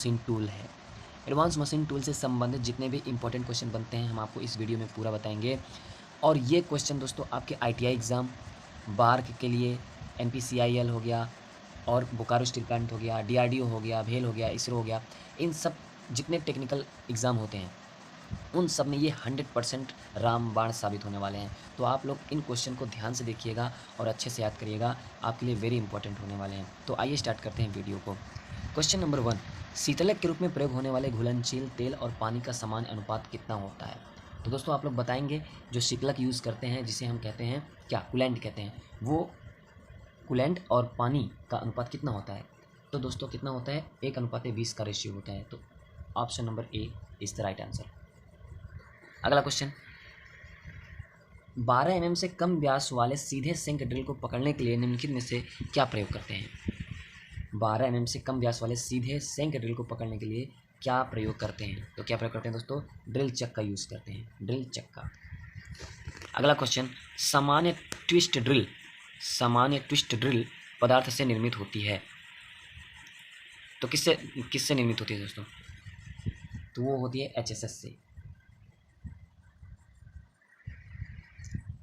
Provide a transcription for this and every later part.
Machine tool है। Advance machine tool से संबंधित जितने भी इंपॉर्टेंट क्वेश्चन बनते हैं हम आपको इस वीडियो में पूरा बताएंगे। और ये क्वेश्चन दोस्तों आपके आईटीआई एग्ज़ाम, बार के लिए एनपीसीआईएल हो गया और बोकारो स्टील प्लांट हो गया, डीआरडीओ हो गया, भेल हो गया, इसरो हो गया, इन सब जितने टेक्निकल एग्ज़ाम होते हैं उन सब में ये 100% रामबाण साबित होने वाले हैं। तो आप लोग इन क्वेश्चन को ध्यान से देखिएगा और अच्छे से याद करिएगा, आपके लिए वेरी इंपॉर्टेंट होने वाले हैं। तो आइए स्टार्ट करते हैं वीडियो को। क्वेश्चन नंबर 1, शीतलक के रूप में प्रयोग होने वाले घुलनशील तेल और पानी का समान अनुपात कितना होता है? तो दोस्तों आप लोग बताएंगे जो शीतलक यूज़ करते हैं जिसे हम कहते हैं क्या, कूलेंट कहते हैं, वो कूलेंट और पानी का अनुपात कितना होता है? तो दोस्तों कितना होता है? 1:20 का रेशियो होता है। तो option number A is the right answer. अगला क्वेश्चन, 12 mm से कम व्यास वाले सीधे सिंक ड्रिल को पकड़ने के लिए निम्नलिखित में से क्या प्रयोग करते हैं? 12 mm से कम व्यास वाले सीधे सिंक ड्रिल को पकड़ने के लिए क्या प्रयोग करते हैं? तो क्या प्रयोग करते हैं दोस्तों? ड्रिल चक का यूज़ करते हैं, ड्रिल चक का। अगला क्वेश्चन, सामान्य ट्विस्ट ड्रिल पदार्थ से निर्मित होती है। तो किससे किससे निर्मित होती है दोस्तों? तो वो होती है एचएसएस से।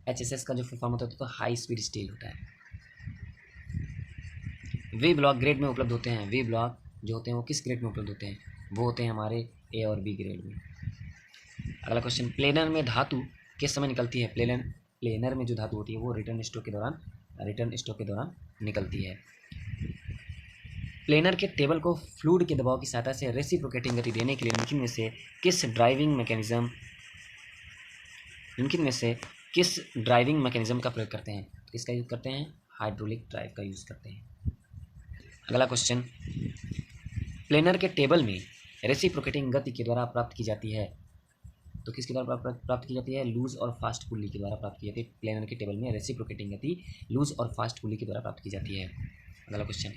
एचएसएस का जो फुल फॉर्म होता है तो हाई स्पीड स्टील होता है। वी ब्लॉक ग्रेड में उपलब्ध होते हैं। वी ब्लॉक जो होते हैं वो किस ग्रेड में उपलब्ध होते हैं? वो होते हैं हमारे ए और बी ग्रेड में। अगला क्वेश्चन, प्लेनर में धातु किस समय निकलती है? प्लेनर में जो धातु होती है वो रिटर्न स्ट्रोक के दौरान निकलती है। प्लेनर के टेबल को फ्लूइड के दबाव की सहायता से रेसिप्रोकेटिंग गति देने के लिए निम्नलिखित में से किस ड्राइविंग मैकेनिज्म का प्रयोग करते हैं? तो किसका यूज़ करते हैं? हाइड्रोलिक ड्राइव का यूज़ करते हैं। अगला क्वेश्चन, प्लेनर के टेबल में रेसिप्रोकेटिंग गति के द्वारा प्राप्त की जाती है। तो किसके द्वारा प्राप्त की जाती है? लूज और फास्ट पुल्ली के द्वारा प्राप्त की जाती है। प्लेनर के टेबल में रेसिप्रोकेटिंग गति लूज और फास्ट पुल्ली के द्वारा प्राप्त की जाती है। अगला क्वेश्चन,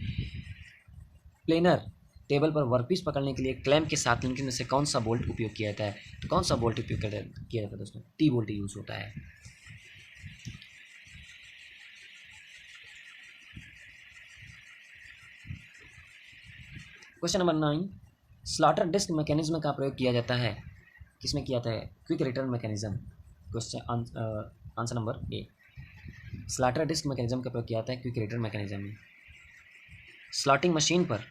प्लेनर टेबल पर वर्कपीस पकड़ने के लिए क्लैंप के साथ निम्नलिखित में से कौन सा बोल्ट उपयोग किया जाता है? तो कौन सा बोल्ट उपयोग किया जाता है दोस्तों? टी बोल्ट यूज होता है। Question number 9, slotter disc mechanism का प्रयोग किया जाता है। किसमें किया जाता है? Quick return mechanism. Question answer number A, slotter disc mechanism का प्रयोग किया जाता है क्विक रिटर्न मैकेनिज्म में। स्लॉटिंग मशीन पर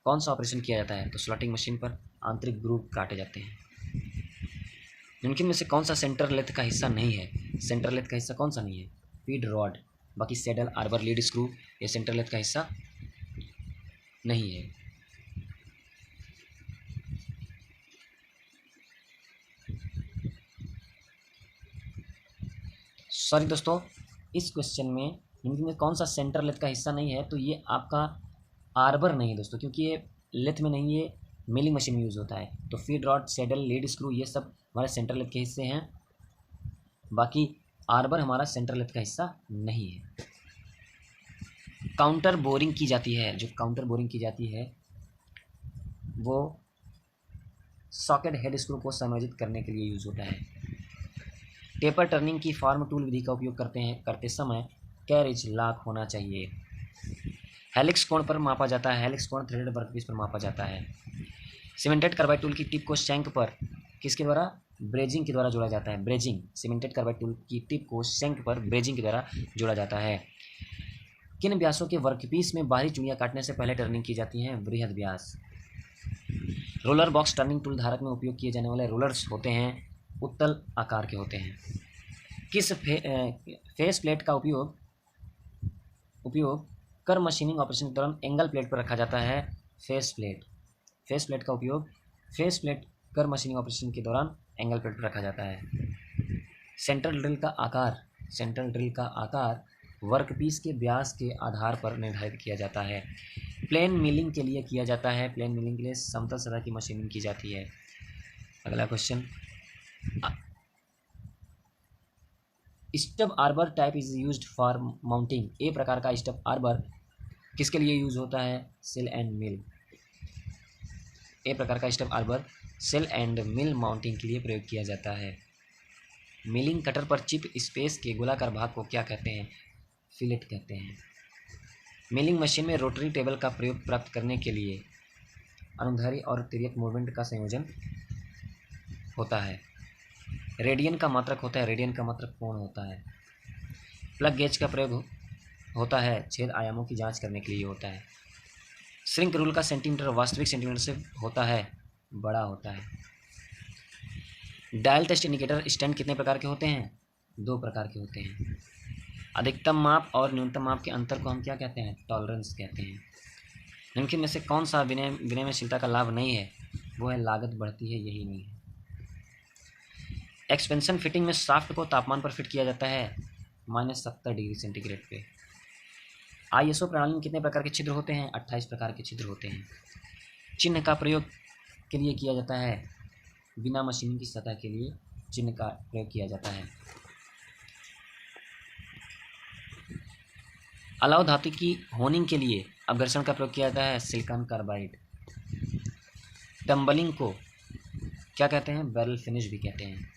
कौन सा ऑपरेशन किया जाता है? तो स्लॉटिंग मशीन पर आंतरिक ग्रूव काटे जाते हैं। निम्नलिखित में से कौन सा सेंटर लेथ का हिस्सा नहीं है? सेंटर लेथ का हिस्सा कौन सा नहीं है? फीड रॉड, बाकी सैडल, आर्बर, लीड स्क्रू, ये सेंटर लेथ का हिस्सा नहीं है। सॉरी दोस्तों, इस क्वेश्चन में निम्नलिखित में कौन सा सेंटर लेथ का हिस्सा नहीं है? तो ये आपका आर्बर नहीं है दोस्तों, क्योंकि ये लेथ में नहीं, ये मिलिंग मशीन में यूज़ होता है। तो feed rod, saddle, lead screw ये सब हमारे सेंटर लेथ के हिस्से हैं, बाकी आर्बर हमारा सेंटर लेथ का हिस्सा नहीं है। काउंटर बोरिंग की जाती है, जो काउंटर बोरिंग की जाती है वो सॉकेट हेड स्क्रू को समायोजित करने के लिए यूज़ होता है। टेपर टर्निंग की फार्म टूल विधि का उपयोग करते समय कैरिज लॉक होना चाहिए। हेलिक्स कोण पर मापा जाता है। हेलिक्स कोण थ्रेडेड वर्कपीस पर मापा जाता है। सीमेंटेड कार्बाइड टूल की टिप को शंक पर किसके द्वारा? ब्रेजिंग के द्वारा जोड़ा जाता है। ब्रेजिंग, सीमेंटेड कार्बाइड टूल की टिप को शंक पर ब्रेजिंग के द्वारा जोड़ा जाता है। किन व्यासों के वर्कपीस में बाहरी चुड़ियाँ काटने से पहले टर्निंग की जाती है? बृहद व्यास। रोलर बॉक्स टर्निंग टूल धारक में उपयोग किए जाने वाले रोलर्स होते हैं उत्तल आकार के होते हैं। किस फेस प्लेट का उपयोग कर मशीनिंग ऑपरेशन के दौरान एंगल प्लेट पर रखा जाता है? फेस प्लेट का उपयोग कर मशीनिंग ऑपरेशन के दौरान एंगल प्लेट पर रखा जाता है। सेंट्रल ड्रिल का आकार वर्कपीस के व्यास के आधार पर निर्धारित किया जाता है। प्लेन मिलिंग के लिए किया जाता है। प्लेन मिलिंग के लिए समतल सतह की मशीनिंग की जाती है। अगला question, stub arbor type is used for mounting. A प्रकार का स्टब आर्बर किसके लिए यूज होता है? Cell end mill. ए प्रकार का stub arbor shell end mill mounting के लिए प्रयोग किया जाता है। मिलिंग कटर पर चिप स्पेस के गोलाकार भाग को क्या कहते हैं? फिलेट कहते हैं। मिलिंग मशीन में रोटरी टेबल का प्रयोग प्राप्त करने के लिए अनुदैर्ध्य और तिर्यक मूवमेंट का संयोजन होता है। रेडियन का मात्रक होता है, रेडियन का मात्रक कोण होता है। प्लग गेज का प्रयोग होता है छेद आयामों की जांच करने के लिए होता है। श्रिंक रूल का सेंटीमीटर वास्तविक सेंटीमीटर से होता है, बड़ा होता है। डायल टेस्ट इंडिकेटर स्टैंड कितने प्रकार के होते हैं? 2 प्रकार के होते हैं। अधिकतम माप और न्यूनतम माप के अंतर को हम क्या कहते हैं? टॉलरेंस कहते हैं। निम्नलिखित में से कौन सा विनिमयशीलता का लाभ नहीं है? वो है लागत बढ़ती है, यही नहीं है। एक्सपेंशन फिटिंग में शाफ्ट को तापमान पर फिट किया जाता है -70 डिग्री सेंटीग्रेड पे। ISO प्रणाली में कितने प्रकार के छिद्र होते हैं? 28 प्रकार के छिद्र होते हैं। चिन्ह का प्रयोग के लिए किया जाता है, बिना मशीनिंग की सतह के लिए चिन्ह का प्रयोग किया जाता है। अलाव धातु की होनिंग के लिए अपघर्षण का प्रयोग किया जाता है, सिलिकॉन कार्बाइड। टम्बलिंग को क्या कहते हैं? बैरल फिनिश भी कहते हैं।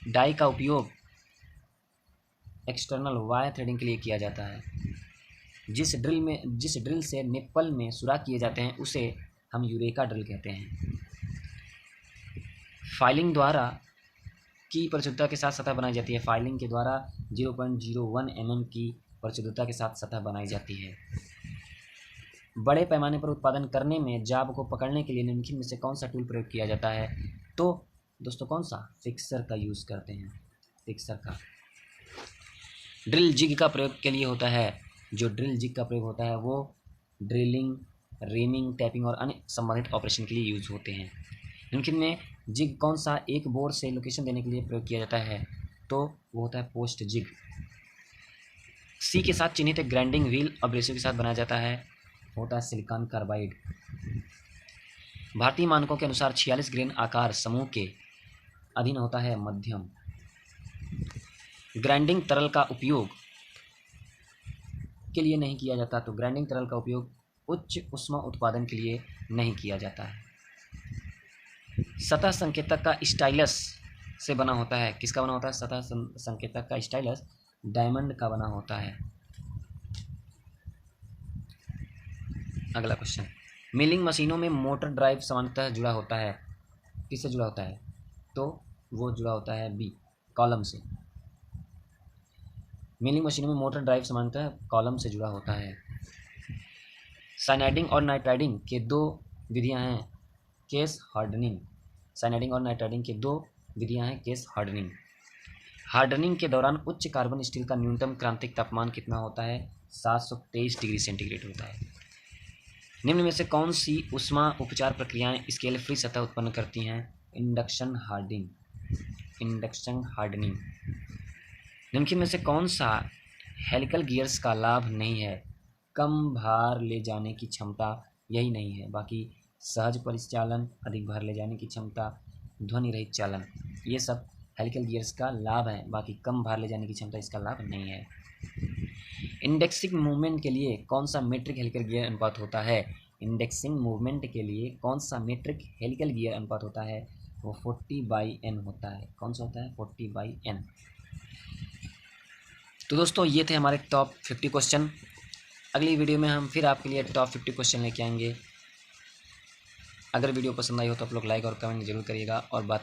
डाई का उपयोग एक्सटर्नल वायर थ्रेडिंग के लिए किया जाता है। जिस ड्रिल से निप्पल में सुराख किए जाते हैं उसे हम यूरेका ड्रिल कहते हैं। फाइलिंग द्वारा की प्रचुरता के साथ सतह बनाई जाती है। फाइलिंग के द्वारा 0.01 mm की प्रचुरता के साथ सतह बनाई जाती है। बड़े पैमाने पर उत्पादन करने में जाब को पकड़ने के लिए निम्नलिखित में से कौन सा टूल प्रयोग किया जाता है? तो दोस्तों कौन सा? फिक्सर का यूज़ करते हैं, फिक्सर का। ड्रिल जिग का प्रयोग के लिए होता है। जो ड्रिल जिग का प्रयोग होता है वो ड्रिलिंग, रीमिंग, टैपिंग और अन्य संबंधित ऑपरेशन के लिए यूज होते हैं। निम्नलिखित में जिग कौन सा एक बोर से लोकेशन देने के लिए प्रयोग किया जाता है? तो वो होता है पोस्ट जिग। सी के साथ चिन्हित ग्राइंडिंग व्हील अब्रेसिव के साथ बनाया जाता है, होता है सिलिकॉन कार्बाइड। भारतीय मानकों के अनुसार 46 ग्रेन आकार समूह के अधीन होता है मध्यम। ग्राइंडिंग तरल का उपयोग के लिए नहीं किया जाता, तो ग्राइंडिंग तरल का उपयोग उच्च ऊष्मा उत्पादन के लिए नहीं किया जाता है। सतह संकेतक का स्टाइलस से बना होता है। किसका बना होता है? सतह संकेतक का स्टाइलस डायमंड का बना होता है। अगला क्वेश्चन, मिलिंग मशीनों में मोटर ड्राइव सामान्यतः जुड़ा होता है। किससे जुड़ा होता है? तो वो जुड़ा होता है बी, कॉलम से। मिलिंग मशीनों में मोटर ड्राइव सामान्यतः कॉलम से जुड़ा होता है। साइनाइडिंग और नाइट्राइडिंग के 2 विधियां हैं, केस हार्डनिंग। साइनाइडिंग और नाइट्राइडिंग के 2 विधियां हैं, केस हार्डनिंग। हार्डनिंग के दौरान उच्च कार्बन स्टील का न्यूनतम क्रांतिक तापमान कितना होता है? 723 डिग्री सेंटीग्रेड होता है। निम्न में से कौन सी ऊष्मा उपचार प्रक्रियाएं स्केल फ्री सतह उत्पन्न करती हैं? Induction hardening. Induction hardening. निम्नलिखित में से कौन सा हेलिकल गियर्स का लाभ नहीं है? कम भार ले जाने की क्षमता, यही नहीं है। बाकी सहज परिचालन, अधिक भार ले जाने की क्षमता, ध्वनि रहित चालन, ये सब हेलिकल गियर्स का लाभ है। बाकी कम भार ले जाने की क्षमता इसका लाभ नहीं है। इंडेक्सिंग मूवमेंट के लिए कौन सा मीट्रिक हेलिकल गियर अनुपात होता है? इंडेक्सिंग मूवमेंट के लिए कौन सा मीट्रिक हेलिकल गियर अनुपात होता है? वो 40/n होता है। कौन सा होता है? 40/n। तो दोस्तों ये थे हमारे टॉप 50 क्वेश्चन। अगली वीडियो में हम फिर आपके लिए टॉप 50 क्वेश्चन लेके आएंगे। अगर वीडियो पसंद आई हो तो आप लोग लाइक और कमेंट जरूर करिएगा और बात